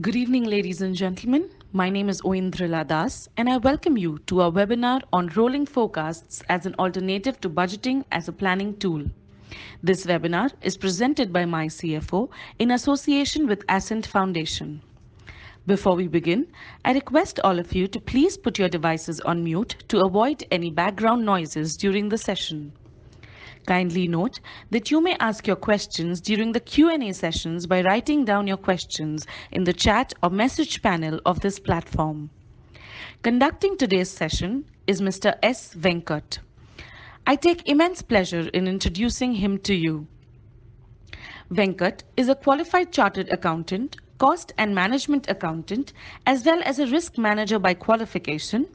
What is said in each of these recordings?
Good evening, ladies and gentlemen. My name is Oindrila Das, and I welcome you to our webinar on rolling forecasts as an alternative to budgeting as a planning tool. This webinar is presented by MyCFO in association with Ascent Foundation. Before we begin, I request all of you to please put your devices on mute to avoid any background noises during the session. Kindly note that you may ask your questions during the Q&A sessions by writing down your questions in the chat or message panel of this platform. Conducting today's session is Mr. S. Venkat. I take immense pleasure in introducing him to you. Venkat is a qualified chartered accountant, cost and management accountant, as well as a risk manager by qualification,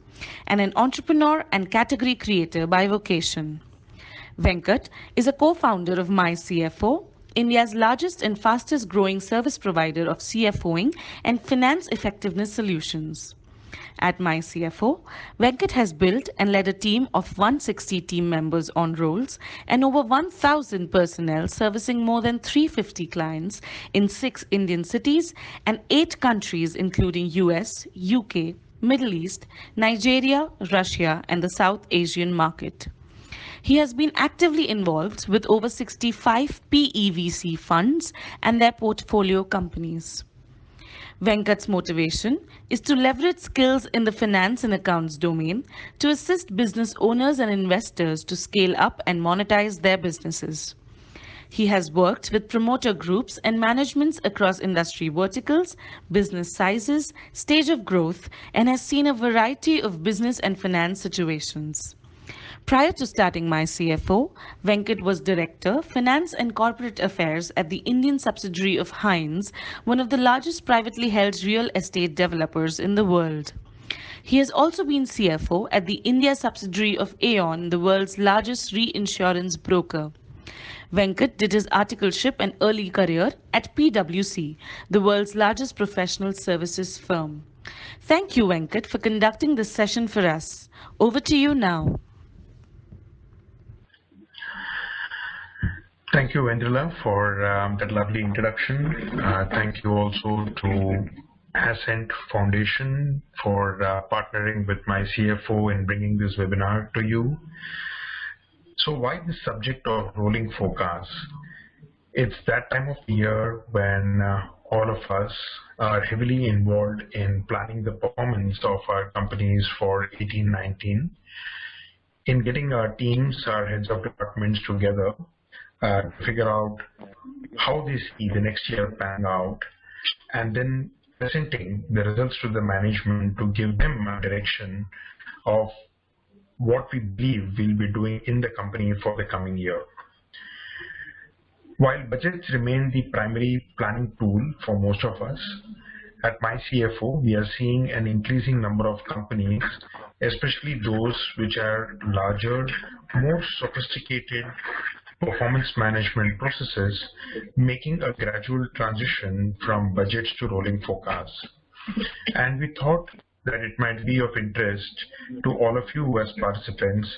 and an entrepreneur and category creator by vocation. Venkat is a co-founder of MyCFO, India's largest and fastest growing service provider of CFOing and finance effectiveness solutions. At MyCFO, Venkat has built and led a team of 160 team members on roles and over 1,000 personnel servicing more than 350 clients in 6 Indian cities and 8 countries including US, UK, Middle East, Nigeria, Russia, and the South Asian market. He has been actively involved with over 65 PEVC funds and their portfolio companies. Venkat's motivation is to leverage skills in the finance and accounts domain to assist business owners and investors to scale up and monetize their businesses. He has worked with promoter groups and managements across industry verticals, business sizes, stage of growth, and has seen a variety of business and finance situations. Prior to starting MyCFO, Venkat was Director, Finance and Corporate Affairs at the Indian subsidiary of Hines, one of the largest privately held real estate developers in the world. He has also been CFO at the India subsidiary of Aon, the world's largest reinsurance broker. Venkat did his articleship and early career at PwC, the world's largest professional services firm. Thank you, Venkat, for conducting this session for us. Over to you now. Thank you, Vendela, for that lovely introduction. Thank you also to Ascent Foundation for partnering with MyCFO in bringing this webinar to you. So why the subject of rolling forecasts? It's that time of the year when all of us are heavily involved in planning the performance of our companies for 18-19, in getting our teams, our heads of departments together to figure out how they see the next year pan out, and then presenting the results to the management to give them a direction of what we believe we'll be doing in the company for the coming year. While budgets remain the primary planning tool for most of us, at MyCFO, we are seeing an increasing number of companies, especially those which are larger, more sophisticated performance management processes, making a gradual transition from budgets to rolling forecasts. And we thought that it might be of interest to all of you as participants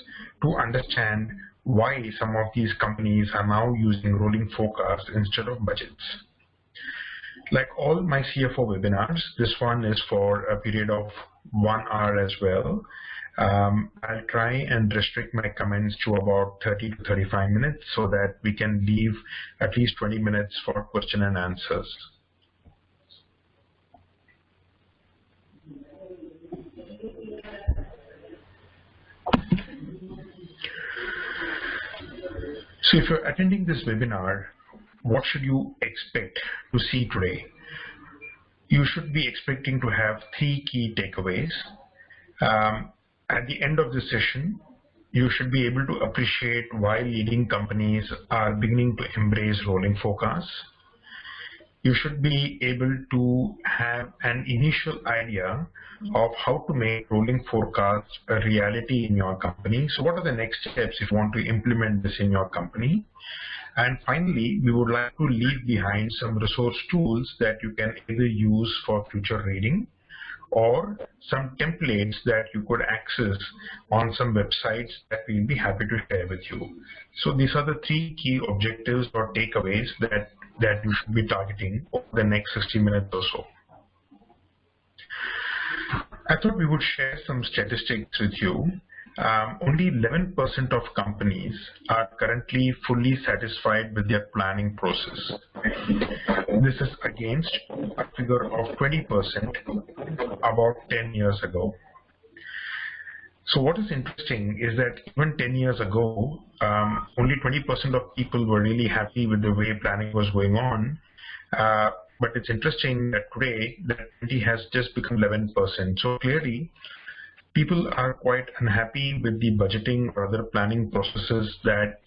to understand why some of these companies are now using rolling forecasts instead of budgets. Like all MyCFO webinars, this one is for a period of 1 hour as well. I'll try and restrict my comments to about 30 to 35 minutes so that we can leave at least 20 minutes for question and answers. So if you're attending this webinar, what should you expect to see today? You should be expecting to have 3 key takeaways. At the end of the session, you should be able to appreciate why leading companies are beginning to embrace rolling forecasts. You should be able to have an initial idea of how to make rolling forecasts a reality in your company. So what are the next steps if you want to implement this in your company? And finally, we would like to leave behind some resource tools that you can either use for future reading or some templates that you could access on some websites that we'll be happy to share with you. So these are the 3 key objectives or takeaways that you should be targeting over the next 60 minutes or so. I thought we would share some statistics with you. Only 11% of companies are currently fully satisfied with their planning process. This is against a figure of 20% about 10 years ago. So what is interesting is that even 10 years ago, only 20% of people were really happy with the way planning was going on. But it's interesting that today that 20 has just become 11%. So clearly, people are quite unhappy with the budgeting or other planning processes that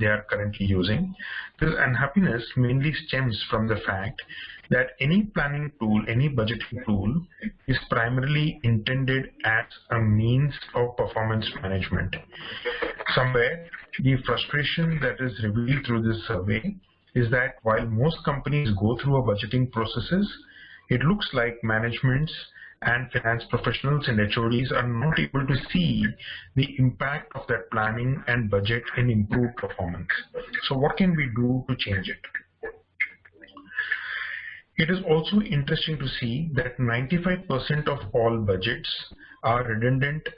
they are currently using. This unhappiness mainly stems from the fact that any planning tool, any budgeting tool is primarily intended as a means of performance management. Somewhere, the frustration that is revealed through this survey is that while most companies go through a budgeting processes, it looks like managements and finance professionals and HODs are not able to see the impact of that planning and budget in improved performance. So what can we do to change it? It is also interesting to see that 95% of all budgets are redundant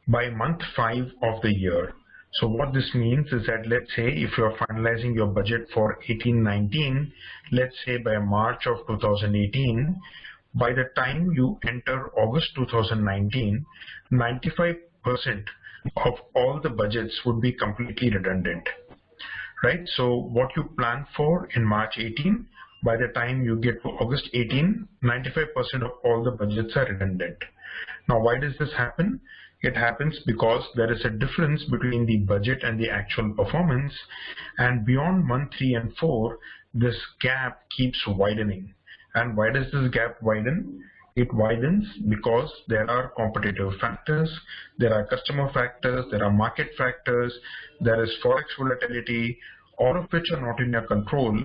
by month 5 of the year. So what this means is that, let's say if you're finalizing your budget for 18-19, let's say by March of 2018, by the time you enter August 2019, 95% of all the budgets would be completely redundant, right? So what you plan for in March 18, by the time you get to August 18, 95% of all the budgets are redundant. Now, why does this happen? It happens because there is a difference between the budget and the actual performance, and beyond month 3 and 4, this gap keeps widening. And why does this gap widen? It widens because there are competitive factors, there are customer factors, there are market factors, there is forex volatility, all of which are not in your control.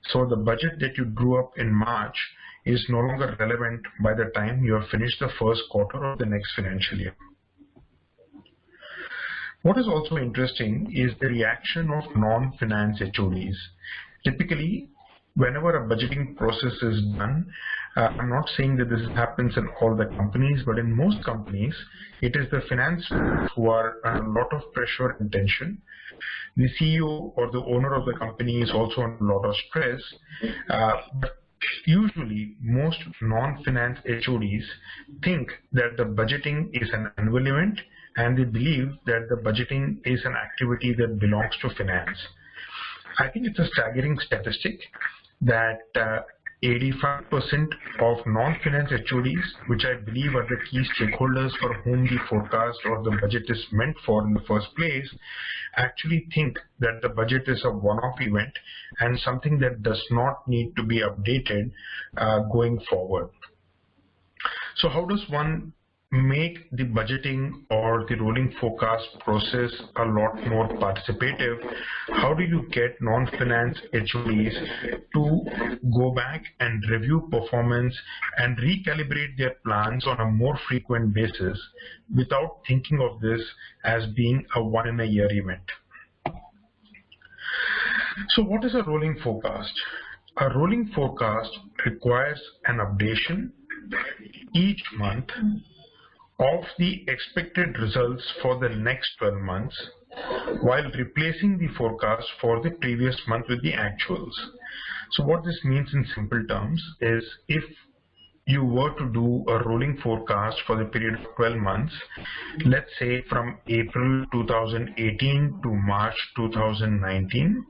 So the budget that you drew up in March is no longer relevant by the time you have finished the first quarter of the next financial year. What is also interesting is the reaction of non-finance HODs. Typically, whenever a budgeting process is done, I'm not saying that this happens in all the companies, but in most companies, it is the finance who are under a lot of pressure and tension. The CEO or the owner of the company is also under a lot of stress. But usually, most non-finance HODs think that the budgeting is an annual event, and they believe that the budgeting is an activity that belongs to finance. I think it's a staggering statistic that 85% of non-finance HODs, which I believe are the key stakeholders for whom the forecast or the budget is meant for in the first place, actually think that the budget is a one-off event and something that does not need to be updated going forward. So how does one make the budgeting or the rolling forecast process a lot more participative? How do you get non-finance HODs to go back and review performance and recalibrate their plans on a more frequent basis without thinking of this as being a one-in-a-year event? So what is a rolling forecast? A rolling forecast requires an updation each month of the expected results for the next 12 months while replacing the forecast for the previous month with the actuals. So what this means in simple terms is if you were to do a rolling forecast for the period of 12 months, let's say from April 2018 to March 2019,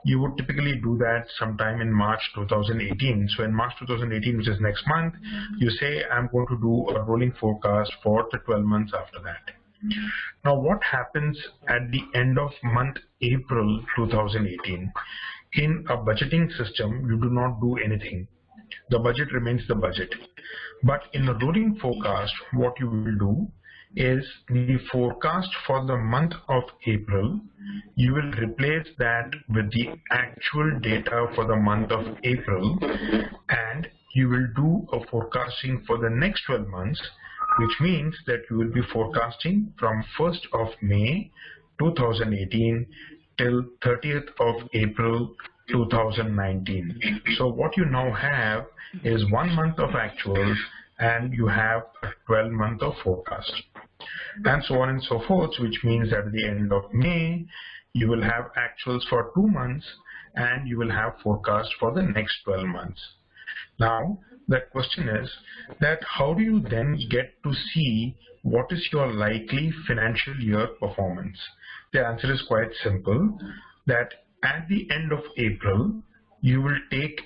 you would typically do that sometime in March 2018. So in March 2018, which is next month, you say, I'm going to do a rolling forecast for the 12 months after that. Now, what happens at the end of month April 2018? In a budgeting system, you do not do anything. The budget remains the budget. But in a rolling forecast, what you will do is the forecast for the month of April, you will replace that with the actual data for the month of April, and you will do a forecasting for the next 12 months, which means that you will be forecasting from 1st of May 2018 till 30th of April 2019. So what you now have is 1 month of actuals and you have a 12-month of forecast, and so on and so forth, which means that at the end of May, you will have actuals for 2 months and you will have forecast for the next 12 months. Now, the question is that how do you then get to see what is your likely financial year performance? The answer is quite simple, that at the end of April, you will take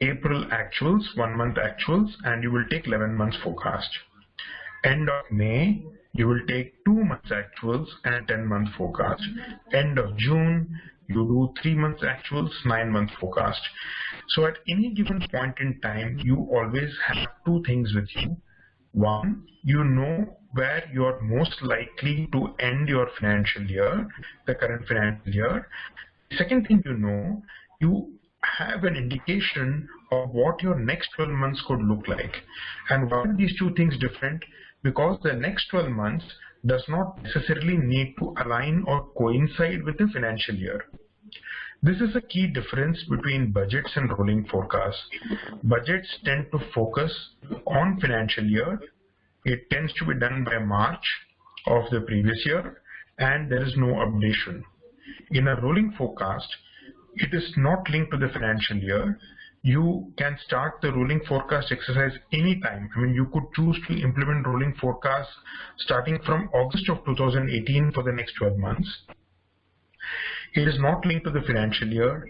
April actuals, 1 month actuals, and you will take 11 months forecast. End of May, you will take 2 months actuals and 10-month forecast. End of June, you do 3 months actuals, 9-month forecast. So at any given point in time, you always have two things with you. One, you know where you are most likely to end your financial year, the current financial year. Second thing, you have an indication of what your next 12 months could look like. And why are these two things different? Because the next 12 months does not necessarily need to align or coincide with the financial year. This is a key difference between budgets and rolling forecasts. Budgets tend to focus on financial year. It tends to be done by March of the previous year, and there is no updation. In a rolling forecast, it is not linked to the financial year. You can start the rolling forecast exercise anytime. I mean, you could choose to implement rolling forecasts starting from August of 2018 for the next 12 months. It is not linked to the financial year,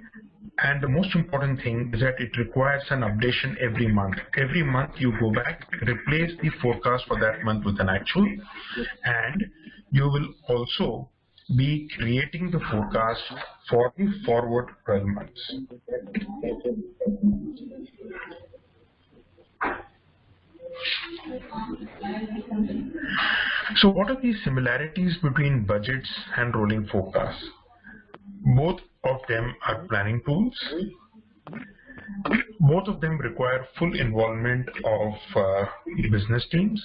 and the most important thing is that it requires an updation every month. Every month you go back, replace the forecast for that month with an actual, and you will also be creating the forecast for the forward 12 months. So what are the similarities between budgets and rolling forecasts? Both of them are planning tools. Both of them require full involvement of business teams.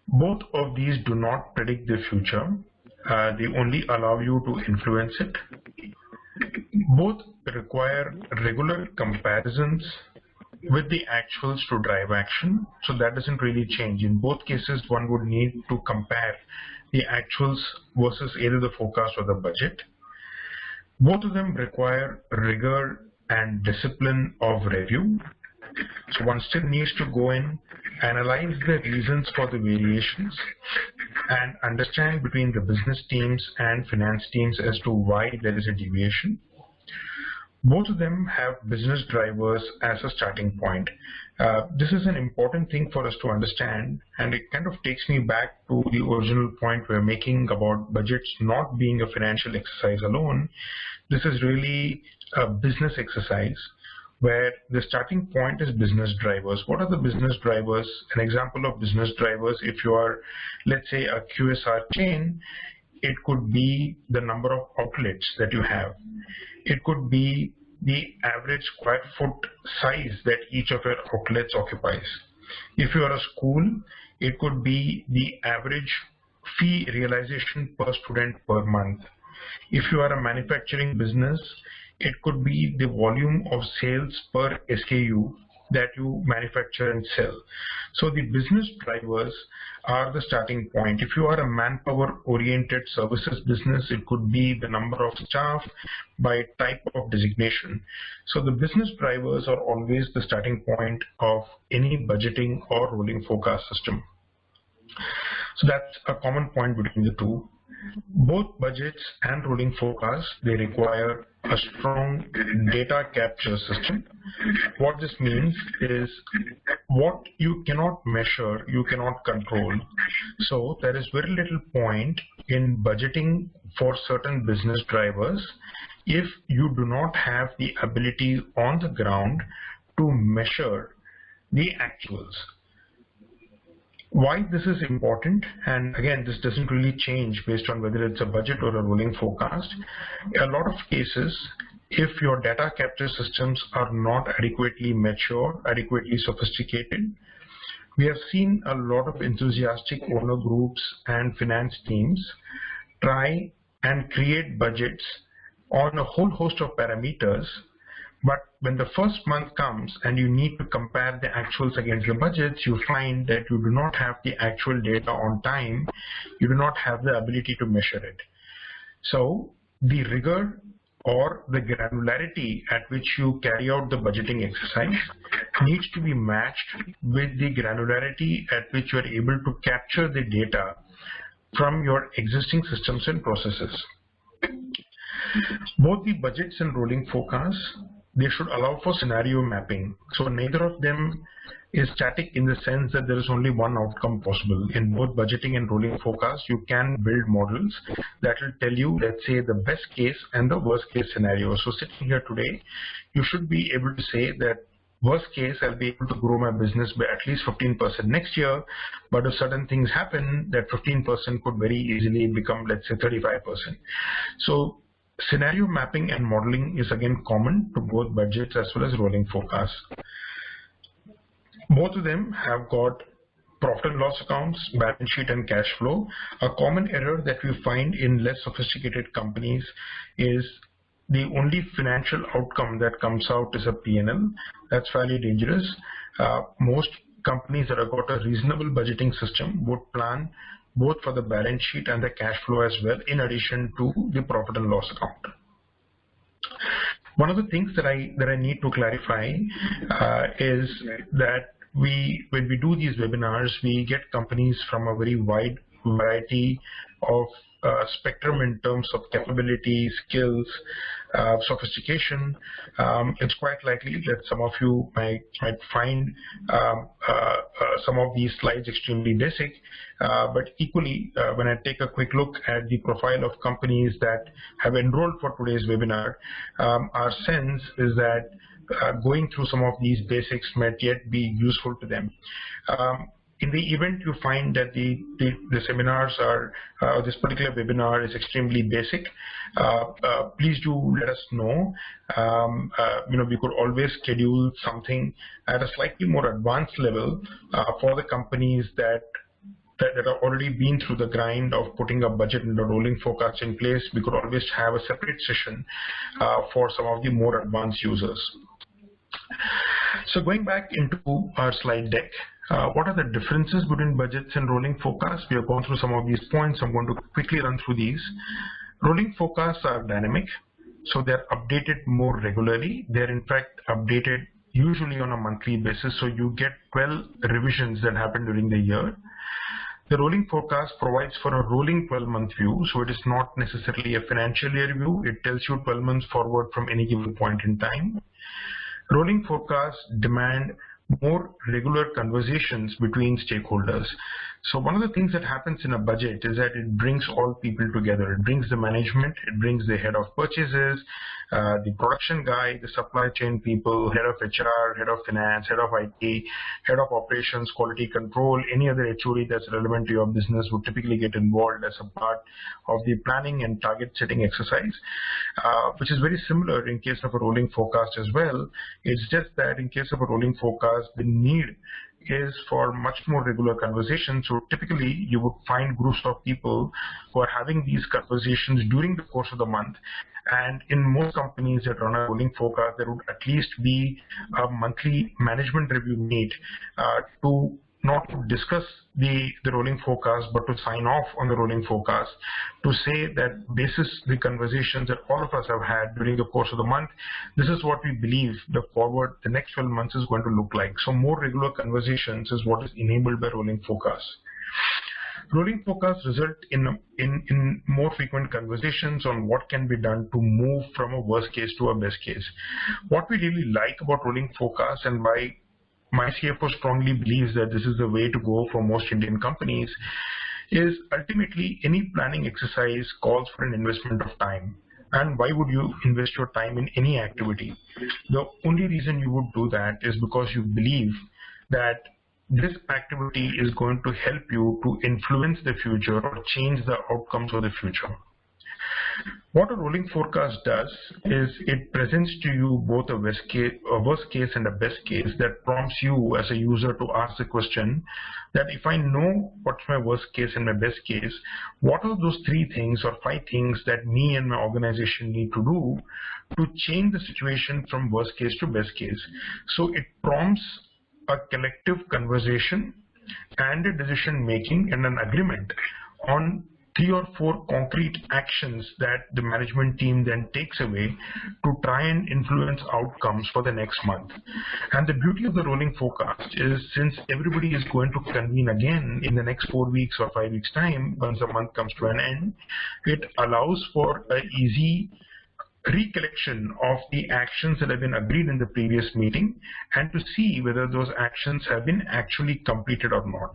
Both of these do not predict the future. They only allow you to influence it. Both require regular comparisons with the actuals to drive action, so that doesn't really change. In both cases, one would need to compare the actuals versus either the forecast or the budget. Both of them require rigor and discipline of review. So one still needs to go in, analyze the reasons for the variations, and understand between the business teams and finance teams as to why there is a deviation. Both of them have business drivers as a starting point. This is an important thing for us to understand, and it kind of takes me back to the original point we're making about budgets not being a financial exercise alone. This is really a business exercise where the starting point is business drivers. What are the business drivers? An example of business drivers, if you are, let's say, a QSR chain, it could be the number of outlets that you have. It could be the average square foot size that each of your outlets occupies. If you are a school, it could be the average fee realization per student per month. If you are a manufacturing business, it could be the volume of sales per SKU that you manufacture and sell. So the business drivers are the starting point. If you are a manpower-oriented services business, it could be the number of staff by type of designation. So the business drivers are always the starting point of any budgeting or rolling forecast system. So that's a common point between the two. Both budgets and rolling forecasts, they require a strong data capture system. What this means is what you cannot measure, you cannot control. So there is very little point in budgeting for certain business drivers if you do not have the ability on the ground to measure the actuals. Why this is important, and again, this doesn't really change based on whether it's a budget or a rolling forecast. A lot of cases, if your data capture systems are not adequately mature, adequately sophisticated, we have seen a lot of enthusiastic owner groups and finance teams try and create budgets on a whole host of parameters, But when the first month comes and you need to compare the actuals against the budgets, you find that you do not have the actual data on time. You do not have the ability to measure it. So the rigor or the granularity at which you carry out the budgeting exercise needs to be matched with the granularity at which you are able to capture the data from your existing systems and processes. Both the budgets and rolling forecasts, they should allow for scenario mapping. So neither of them is static in the sense that there is only one outcome possible. In both budgeting and rolling forecast, you can build models that will tell you, let's say, the best case and the worst case scenario. So sitting here today, you should be able to say that worst case, I'll be able to grow my business by at least 15% next year. But if certain things happen, that 15% could very easily become, let's say, 35%. So scenario mapping and modeling is again common to both budgets as well as rolling forecasts. Both of them have got profit and loss accounts, balance sheet and cash flow. A common error that we find in less sophisticated companies is the only financial outcome that comes out is a P&L. That's fairly dangerous. Most companies that have got a reasonable budgeting system would plan both for the balance sheet and the cash flow as well, in addition to the profit and loss account. One of the things that I need to clarify is that when we do these webinars, we get companies from a very wide variety of spectrum in terms of capability, skills, sophistication. It's quite likely that some of you might find some of these slides extremely basic, but equally, when I take a quick look at the profile of companies that have enrolled for today's webinar, our sense is that going through some of these basics might yet be useful to them. In the event you find that the seminars are, this particular webinar is extremely basic, please do let us know. We could always schedule something at a slightly more advanced level for the companies that have already been through the grind of putting a budget and a rolling forecast in place. We could always have a separate session for some of the more advanced users. So going back into our slide deck, what are the differences between budgets and rolling forecasts? We have gone through some of these points. I'm going to quickly run through these. Rolling forecasts are dynamic, so they're updated more regularly. They're in fact updated usually on a monthly basis, so you get 12 revisions that happen during the year. The rolling forecast provides for a rolling 12-month view, so it is not necessarily a financial year view. It tells you 12 months forward from any given point in time. Rolling forecasts demand more regular conversations between stakeholders. So one of the things that happens in a budget is that it brings all people together. It brings the management, it brings the head of purchases, the production guy, the supply chain people, head of HR, head of finance, head of IT, head of operations, quality control, any other HOD that's relevant to your business would typically get involved as a part of the planning and target setting exercise, which is very similar in case of a rolling forecast as well. It's just that in case of a rolling forecast, the need is for much more regular conversations. So typically you would find groups of people who are having these conversations during the course of the month. And in most companies that run a rolling forecast, there would at least be a monthly management review meet to not to discuss the rolling forecast, but to sign off on the rolling forecast, to say that basis the conversations that all of us have had during the course of the month, this is what we believe the next 12 months is going to look like. So more regular conversations is what is enabled by rolling forecasts. Rolling forecasts result in more frequent conversations on what can be done to move from a worst case to a best case. What we really like about rolling forecasts and why MyCFO strongly believes that this is the way to go for most Indian companies is ultimately any planning exercise calls for an investment of time. And why would you invest your time in any activity? The only reason you would do that is because you believe that this activity is going to help you to influence the future or change the outcomes of the future. What a rolling forecast does is it presents to you both a worst case and a best case that prompts you as a user to ask the question that if I know what's my worst case and my best case, what are those 3 things or 5 things that me and my organization need to do to change the situation from worst case to best case. So it prompts a collective conversation and a decision making and an agreement on 3 or 4 concrete actions that the management team then takes away to try and influence outcomes for the next month. And the beauty of the rolling forecast is, since everybody is going to convene again in the next 4 weeks or 5 weeks time, once a month comes to an end, it allows for an easy recollection of the actions that have been agreed in the previous meeting and to see whether those actions have been actually completed or not.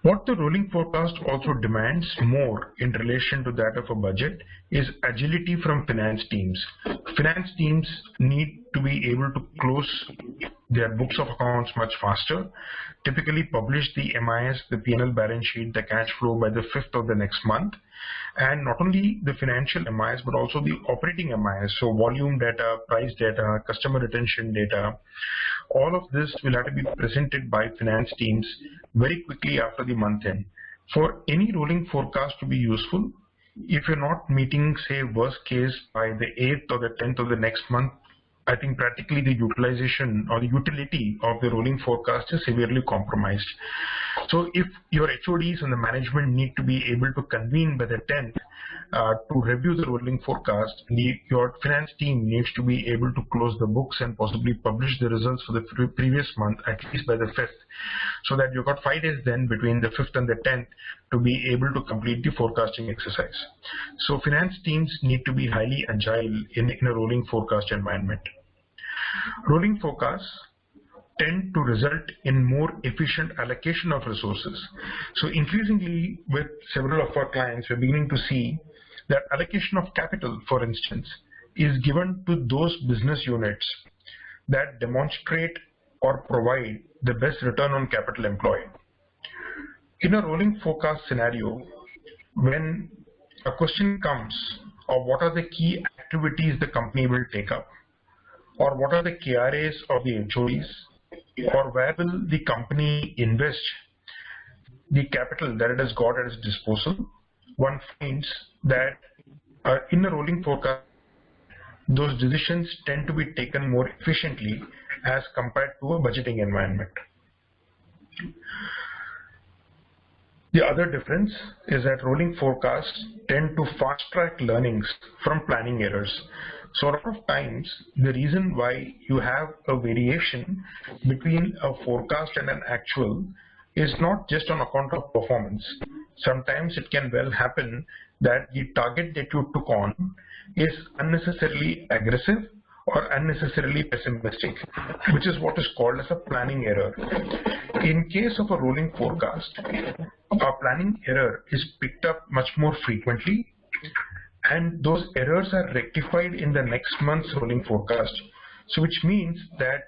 What the rolling forecast also demands more in relation to that of a budget is agility from finance teams. Finance teams need to be able to close their books of accounts much faster, typically publish the MIS, the P&L balance sheet, the cash flow by the 5th of the next month. And not only the financial MIS, but also the operating MIS, so volume data, price data, customer retention data. All of this will have to be presented by finance teams very quickly after the month end. For any rolling forecast to be useful, if you're not meeting, say, worst case by the 8th or the 10th of the next month, I think practically the utilization or the utility of the rolling forecast is severely compromised. So if your HODs and the management need to be able to convene by the 10th to review the rolling forecast, your finance team needs to be able to close the books and possibly publish the results for the previous month at least by the 5th, so that you've got 5 days then between the 5th and the 10th to be able to complete the forecasting exercise. So finance teams need to be highly agile in a rolling forecast environment. Rolling forecasts tend to result in more efficient allocation of resources. So increasingly with several of our clients, we're beginning to see that allocation of capital, for instance, is given to those business units that demonstrate or provide the best return on capital employed. In a rolling forecast scenario, when a question comes of what are the key activities the company will take up, or what are the KRAs of the HODs, or where will the company invest the capital that it has got at its disposal, one finds that in a rolling forecast, those decisions tend to be taken more efficiently as compared to a budgeting environment. The other difference is that rolling forecasts tend to fast-track learnings from planning errors. So a lot of times, the reason why you have a variation between a forecast and an actual is not just on account of performance. Sometimes it can well happen that the target that you took on is unnecessarily aggressive or unnecessarily pessimistic, which is what is called as a planning error. In case of a rolling forecast, a planning error is picked up much more frequently, and those errors are rectified in the next month's rolling forecast. So which means that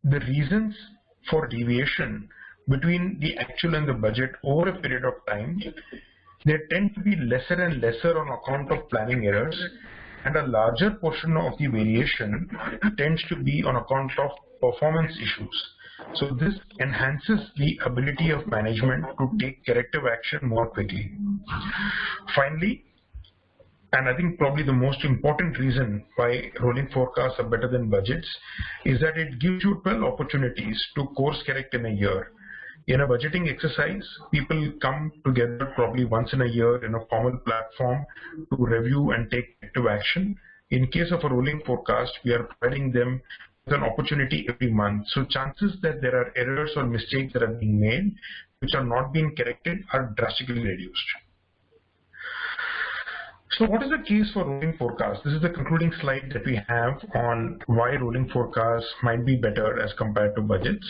the reasons for deviation between the actual and the budget over a period of time, they tend to be lesser and lesser on account of planning errors, and a larger portion of the variation tends to be on account of performance issues. So this enhances the ability of management to take corrective action more quickly. Finally, and I think probably the most important reason why rolling forecasts are better than budgets is that it gives you 12 opportunities to course correct in a year. In a budgeting exercise, people come together probably once in a year in a formal platform to review and take corrective action. In case of a rolling forecast, we are providing them with an opportunity every month. So chances that there are errors or mistakes that are being made which are not being corrected are drastically reduced. So what is the case for rolling forecast? This is the concluding slide that we have on why rolling forecasts might be better as compared to budgets.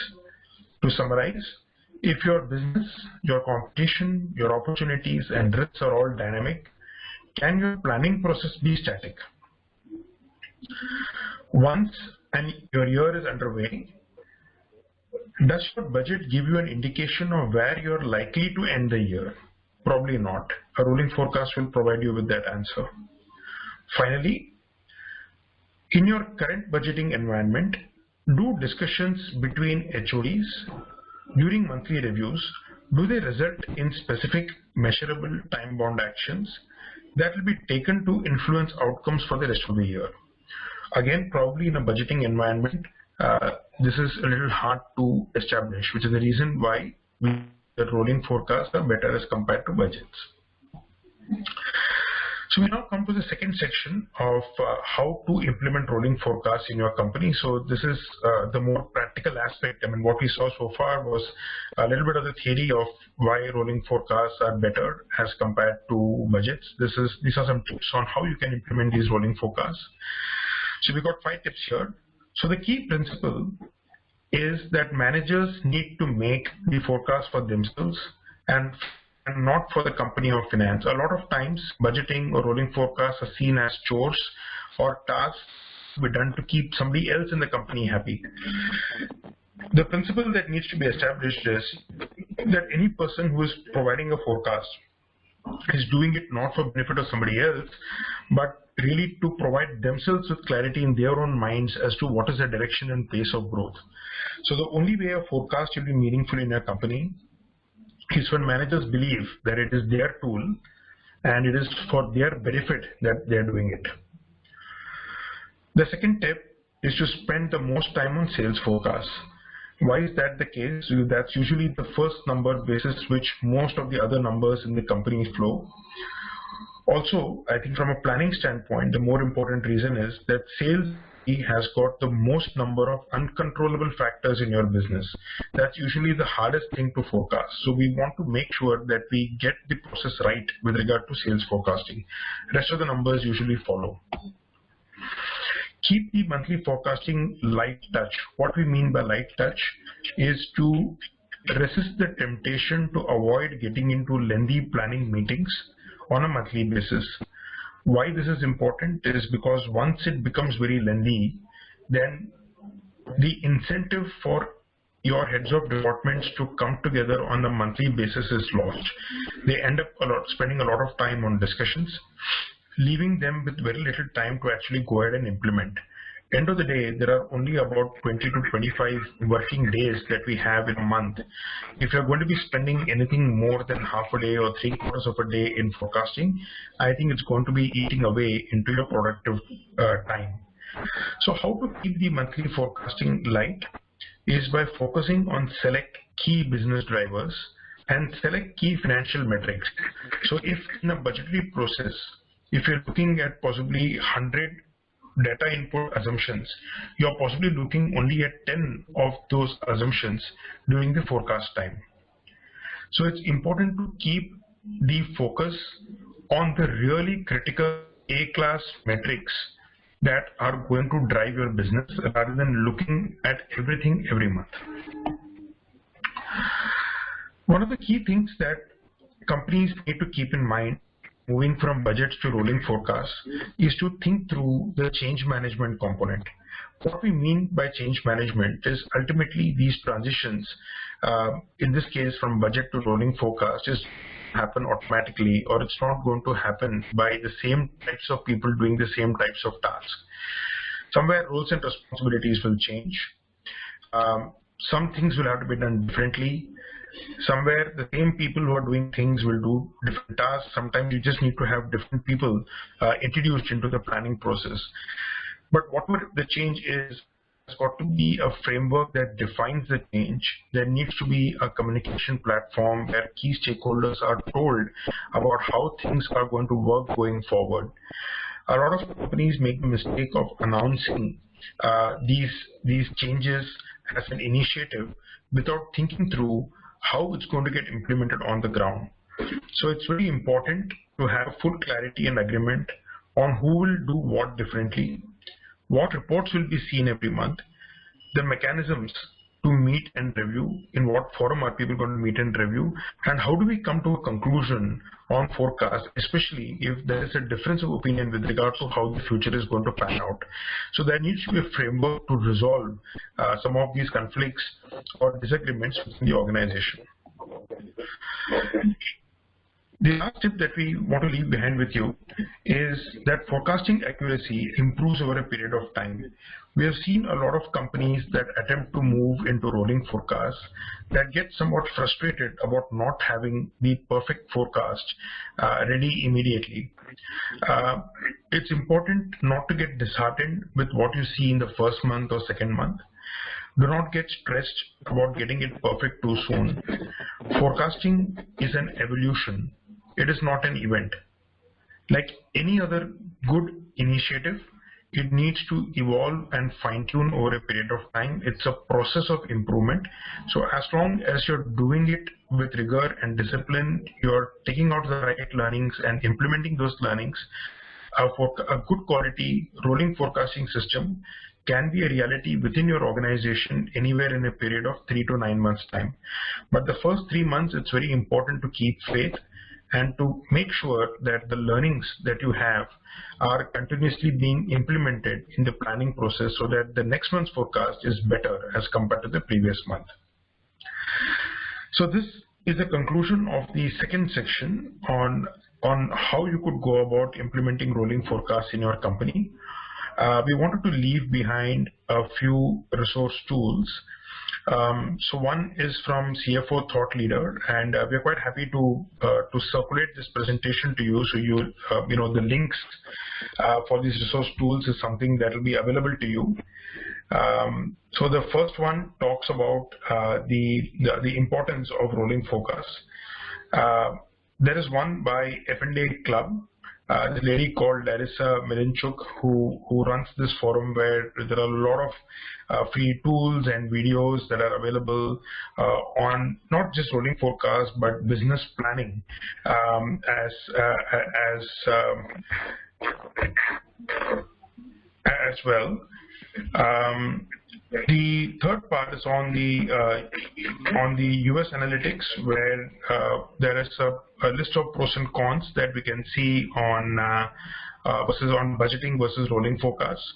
To summarize, if your business, your competition, your opportunities and risks are all dynamic, can your planning process be static? Once your year is underway, does your budget give you an indication of where you're likely to end the year? Probably not. A rolling forecast will provide you with that answer. Finally, in your current budgeting environment, do discussions between HODs during monthly reviews, do they result in specific measurable time-bound actions that will be taken to influence outcomes for the rest of the year? Again, probably in a budgeting environment, this is a little hard to establish, which is the reason why the rolling forecasts are better as compared to budgets. So we now come to the second section of how to implement rolling forecasts in your company. So this is the more practical aspect. I mean, what we saw so far was a little bit of the theory of why rolling forecasts are better as compared to budgets. These are some tips on how you can implement these rolling forecasts. So we got 5 tips here. So the key principle is that managers need to make the forecast for themselves and not for the company or finance. A lot of times budgeting or rolling forecasts are seen as chores or tasks to be done to keep somebody else in the company happy. The principle that needs to be established is that any person who is providing a forecast is doing it not for benefit of somebody else, but really to provide themselves with clarity in their own minds as to what is the direction and pace of growth. So the only way a forecast will be meaningful in your company is when managers believe that it is their tool and it is for their benefit that they're doing it. The second tip is to spend the most time on sales forecasts. Why is that the case? That's usually the first number basis which most of the other numbers in the company flow. Also, I think from a planning standpoint, the more important reason is that sales has got the most number of uncontrollable factors in your business. That's usually the hardest thing to forecast. So we want to make sure that we get the process right with regard to sales forecasting. Rest of the numbers usually follow. Keep the monthly forecasting light touch. What we mean by light touch is to resist the temptation to avoid getting into lengthy planning meetings on a monthly basis. Why this is important is because once it becomes very lengthy, then the incentive for your heads of departments to come together on a monthly basis is lost. They end up spending a lot of time on discussions, leaving them with very little time to actually go ahead and implement. End of the day, there are only about 20 to 25 working days that we have in a month. If you're going to be spending anything more than half a day or 3/4 of a day in forecasting, I think it's going to be eating away into your productive time. So how to keep the monthly forecasting light is by focusing on select key business drivers and select key financial metrics. So if in a budgetary process, if you're looking at possibly 100 data input assumptions, you're possibly looking only at 10 of those assumptions during the forecast time. So it's important to keep the focus on the really critical A-class metrics that are going to drive your business rather than looking at everything every month. One of the key things that companies need to keep in mind moving from budgets to rolling forecasts is to think through the change management component. What we mean by change management is ultimately these transitions, in this case from budget to rolling forecast, is happen automatically, or it's not going to happen by the same types of people doing the same types of tasks. Somewhere roles and responsibilities will change. Some things will have to be done differently. Somewhere the same people who are doing things will do different tasks. Sometimes you just need to have different people introduced into the planning process. But whatever the change is, there's got to be a framework that defines the change. There needs to be a communication platform where key stakeholders are told about how things are going to work going forward. A lot of companies make the mistake of announcing these changes as an initiative without thinking through how it's going to get implemented on the ground. So it's very important to have full clarity and agreement on who will do what differently, what reports will be seen every month, the mechanisms to meet and review, in what forum are people going to meet and review, and how do we come to a conclusion on forecast, especially if there is a difference of opinion with regard to how the future is going to pan out. So there needs to be a framework to resolve some of these conflicts or disagreements within the organization. The last tip that we want to leave behind with you is that forecasting accuracy improves over a period of time. We have seen a lot of companies that attempt to move into rolling forecasts that get somewhat frustrated about not having the perfect forecast ready immediately. It's important not to get disheartened with what you see in the first month or second month. Do not get stressed about getting it perfect too soon. Forecasting is an evolution. It is not an event. Like any other good initiative, it needs to evolve and fine-tune over a period of time. It's a process of improvement. So as long as you're doing it with rigor and discipline, you're taking out the right learnings and implementing those learnings, for a good quality rolling forecasting system can be a reality within your organization anywhere in a period of 3 to 9 months time. But the first 3 months, it's very important to keep faith and to make sure that the learnings that you have are continuously being implemented in the planning process so that the next month's forecast is better as compared to the previous month. So this is the conclusion of the second section on how you could go about implementing rolling forecasts in your company. We wanted to leave behind a few resource tools. So one is from CFO Thought Leader, and we're quite happy to circulate this presentation to you. So you know the links for these resource tools is something that will be available to you. So the first one talks about the importance of rolling forecasts. There is one by F&A Club. The lady called Larissa Milinchuk who runs this forum where there are a lot of free tools and videos that are available on not just rolling forecasts but business planning as well. The third part is on the US analytics, where there is a list of pros and cons that we can see on budgeting versus rolling forecasts.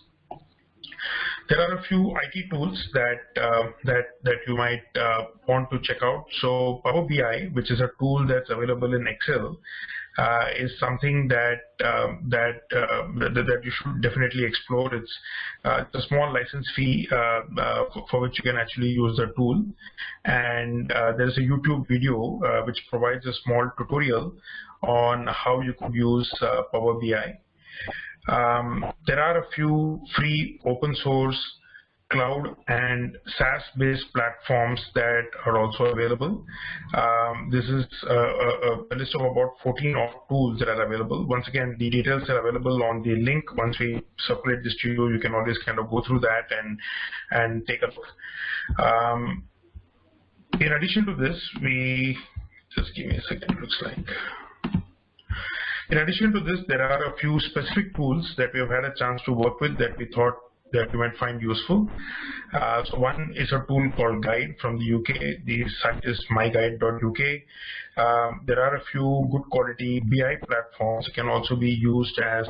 There are a few IT tools that you might want to check out. So Power BI, which is a tool that's available in Excel, is something that you should definitely explore. It's a small license fee for which you can actually use the tool, and there's a YouTube video which provides a small tutorial on how you could use Power BI. There are a few free open source cloud and SaaS-based platforms that are also available. This is a list of about 14 tools that are available. Once again, the details are available on the link. Once we circulate this to you, you can always kind of go through that and take a look. In addition to this, just give me a second, it looks like. In addition to this, there are a few specific tools that we have had a chance to work with that we thought that you might find useful. So one is a tool called Guide from the UK. The site is myguide.uk. There are a few good quality BI platforms that can also be used as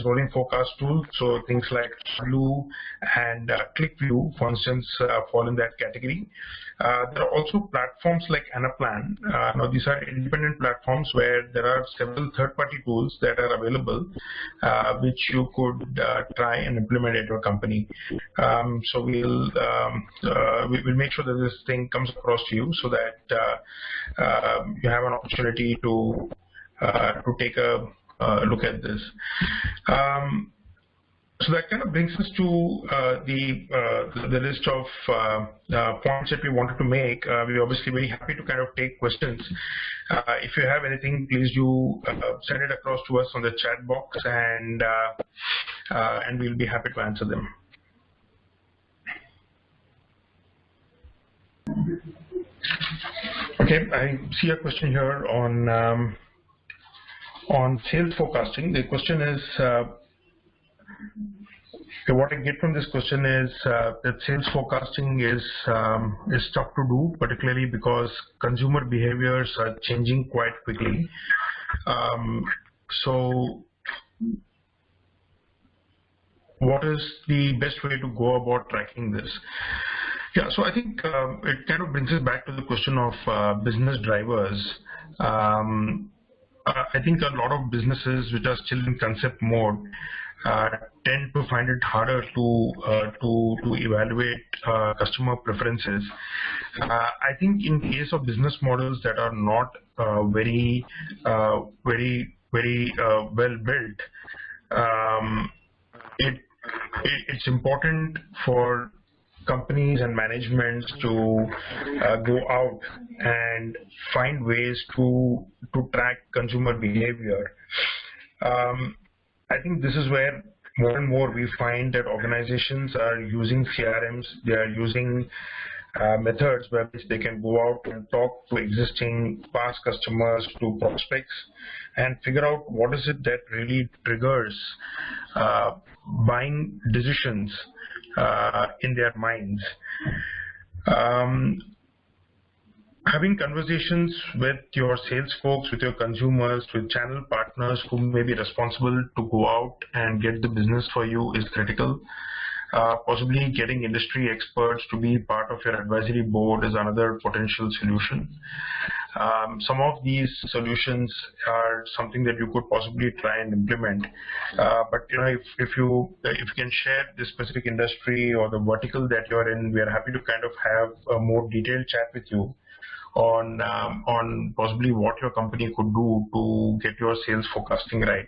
rolling forecast tools. So things like Tableau and ClickView, for instance, fall in that category. There are also platforms like Anaplan. Now these are independent platforms where there are several third-party tools that are available, which you could try and implement at your company. So we'll make sure that this thing comes across to you so that you have an opportunity to take a look at this. So that kind of brings us to the list of points that we wanted to make. We're obviously very happy to kind of take questions. If you have anything, please do send it across to us on the chat box, and we'll be happy to answer them. Okay, I see a question here on sales forecasting. The question is. What I get from this question is that sales forecasting is tough to do, particularly because consumer behaviors are changing quite quickly. So what is the best way to go about tracking this? Yeah, so I think it kind of brings us back to the question of business drivers. Um, I think a lot of businesses which are still in concept mode uh, tend to find it harder to evaluate customer preferences. I think in case of business models that are not very well built, um, it it's important for companies and managements to go out and find ways to track consumer behavior. Um, I think this is where more and more we find that organizations are using CRMs. They are using methods by which they can go out and talk to existing past customers, to prospects, and figure out what is it that really triggers uh, buying decisions in their minds. Um, Having conversations with your sales folks, with your consumers, with channel partners who may be responsible to go out and get the business for you is critical. Possibly getting industry experts to be part of your advisory board is another potential solution. Some of these solutions are something that you could possibly try and implement. But if you can share the specific industry or the vertical that you're in, we are happy to kind of have a more detailed chat with you on possibly what your company could do to get your sales forecasting right.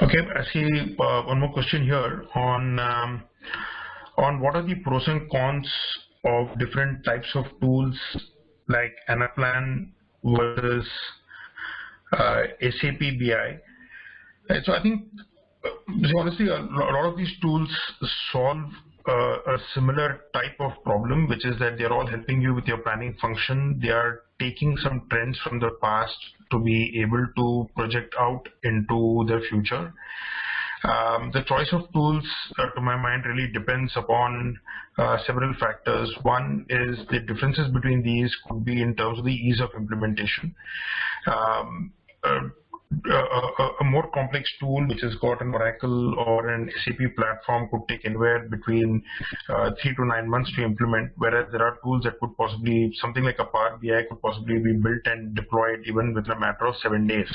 Okay, I see one more question here on what are the pros and cons of different types of tools like Anaplan versus SAP BI. Right, so I think, honestly, a lot of these tools solve a similar type of problem, which is that they're all helping you with your planning function. They are taking some trends from the past to be able to project out into the future. The choice of tools, to my mind, really depends upon several factors. One is the differences between these could be in terms of the ease of implementation. Um, a more complex tool which has got an Oracle or an SAP platform could take anywhere between 3 to 9 months to implement, whereas there are tools that could possibly, something like a Power BI could possibly be built and deployed even within a matter of 7 days.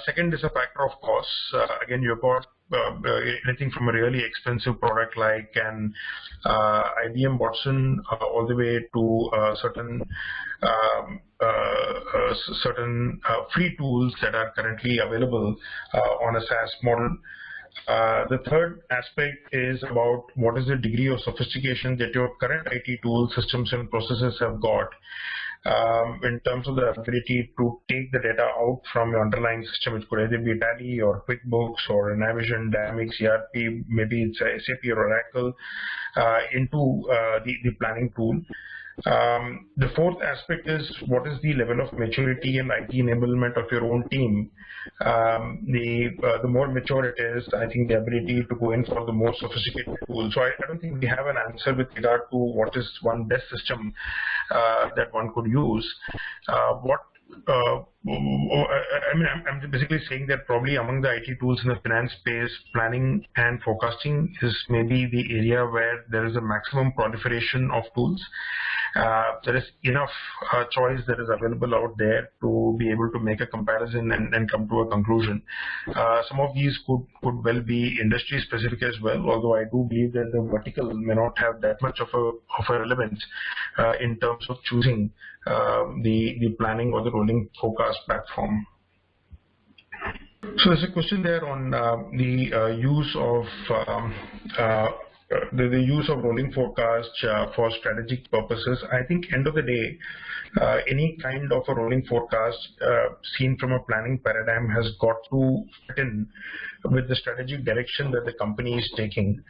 Second is a factor of cost. Again, you've got anything from a really expensive product like an IBM Watson all the way to certain free tools that are currently available on a SaaS model. The third aspect is about what is the degree of sophistication that your current IT tools, systems, and processes have got. In terms of the ability to take the data out from your underlying system, it could either be Tally or QuickBooks or Navision, Dynamics, ERP, maybe it's SAP or Oracle, into the planning tool. The fourth aspect is what is the level of maturity and IT enablement of your own team. The more mature it is, I think the ability to go in for the more sophisticated tool. So I don't think we have an answer with regard to what is one best system that one could use. I'm basically saying that probably among the IT tools in the finance space, planning and forecasting is maybe the area where there is a maximum proliferation of tools. There is enough choice that is available out there to be able to make a comparison and come to a conclusion. Some of these could well be industry specific as well, although I do believe that the vertical may not have that much of a relevance in terms of choosing the planning or the rolling forecast platform. So there's a question there on the use of the use of rolling forecast for strategic purposes. I think end of the day, any kind of a rolling forecast seen from a planning paradigm has got to fit in with the strategic direction that the company is taking.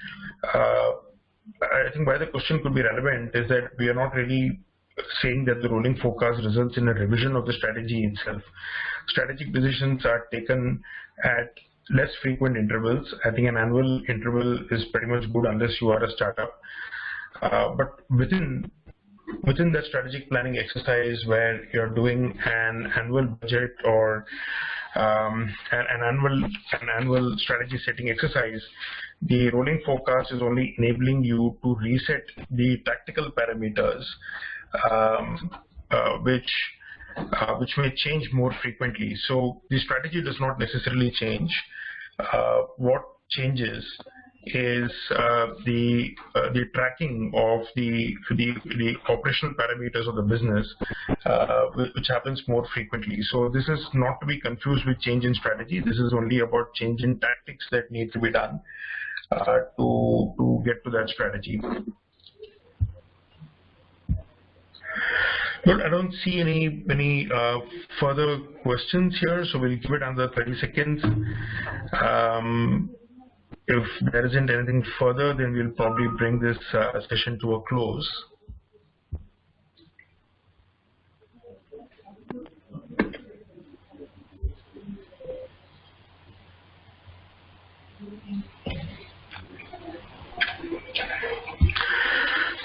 I think why the question could be relevant is that we are not really saying that the rolling forecast results in a revision of the strategy itself. Strategic decisions are taken at less frequent intervals. I think an annual interval is pretty much good unless you are a startup. But within that strategic planning exercise where you're doing an annual budget or an annual strategy setting exercise, the rolling forecast is only enabling you to reset the tactical parameters, which may change more frequently. So the strategy does not necessarily change. What changes is the tracking of the operational parameters of the business, which happens more frequently. So this is not to be confused with change in strategy. This is only about change in tactics that need to be done to get to that strategy. But I don't see any further questions here, so we'll give it another 30 seconds. If there isn't anything further, then we'll probably bring this session to a close.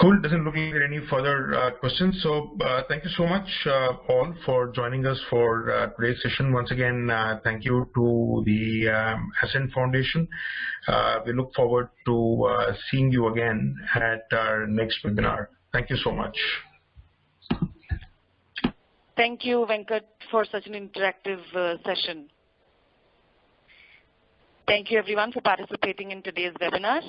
Cool. Doesn't look like there are any further questions. So thank you so much all for joining us for today's session. Once again, thank you to the Ascent Foundation. We look forward to seeing you again at our next webinar. Thank you so much. Thank you, Venkat, for such an interactive session. Thank you, everyone, for participating in today's webinar.